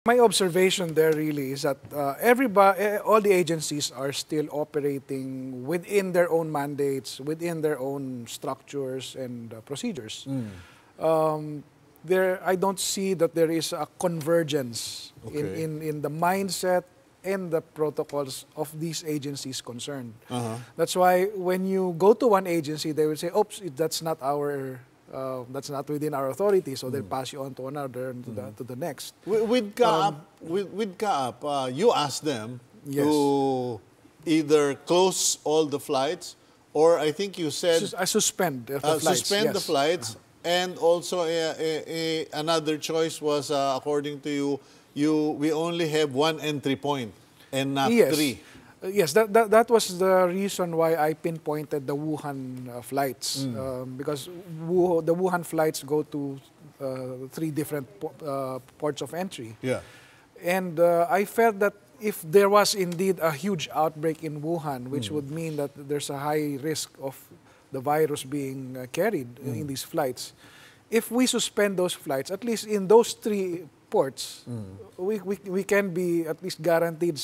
My observation there really is that all the agencies are still operating within their own mandates, within their own structures and procedures. I don't see that there is a convergence in the mindset and the protocols of these agencies concerned. That's why when you go to one agency, they will say, "Oops, that's not within our authority," so they'll pass you on to another and to the next. With CAAP, you asked them to either close all the flights, or I think you said suspend the flights. Suspend the flights, and also another choice was, according to you, we only have one entry point and not three. Yes, that was the reason why I pinpointed the Wuhan flights, because the Wuhan flights go to 3 different ports of entry. Yeah. And I felt that if there was indeed a huge outbreak in Wuhan, which would mean that there's a high risk of the virus being carried in these flights, if we suspend those flights, at least in those 3 ports, we can be at least guaranteed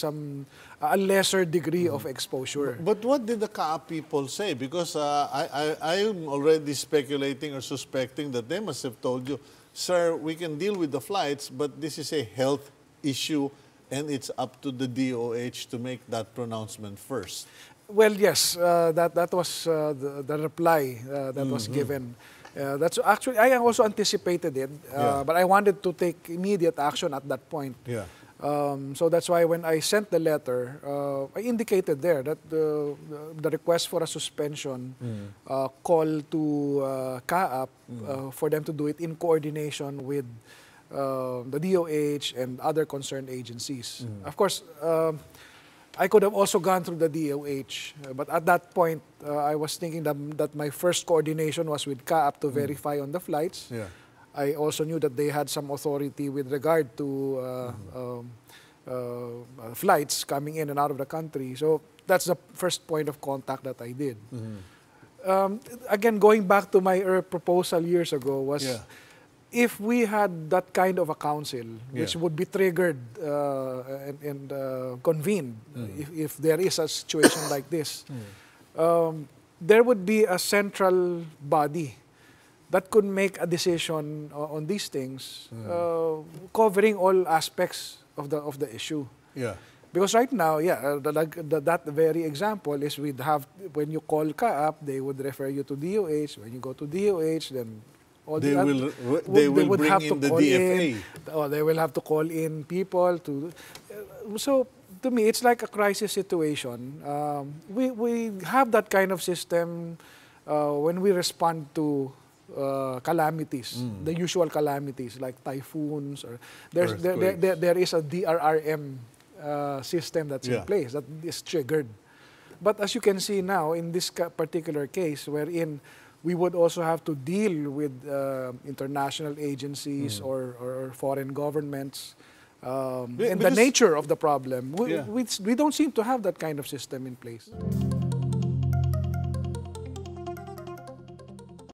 a lesser degree of exposure. But what did the CAAP people say? Because I am already speculating or suspecting that they must have told you, "Sir, we can deal with the flights, but this is a health issue and it's up to the DOH to make that pronouncement first." Well, yes, that was the reply that was given. That's actually, I also anticipated it, but I wanted to take immediate action at that point. Yeah. So that's why when I sent the letter, I indicated there that the request for a suspension call to CAAP for them to do it in coordination with the DOH and other concerned agencies. Of course, I could have also gone through the DOH, but at that point, I was thinking that my first coordination was with CAAP to verify on the flights. Yeah. I also knew that they had some authority with regard to flights coming in and out of the country. So that's the first point of contact that I did. Again, going back to my proposal years ago was, if we had that kind of a council, which would be triggered and convened if there is a situation like this, there would be a central body that could make a decision on these things, covering all aspects of the issue. Yeah. Because right now, that very example is when you call CAAP, they would refer you to DOH. When you go to DOH, then they will bring in the DFA. They will have to call in people to. So to me, it's like a crisis situation. We have that kind of system when we respond to calamities, the usual calamities like typhoons, or there is a DRRM system that's in place that is triggered. But as you can see now in this particular case, wherein we would also have to deal with international agencies or foreign governments, and the nature of the problem, we don't seem to have that kind of system in place.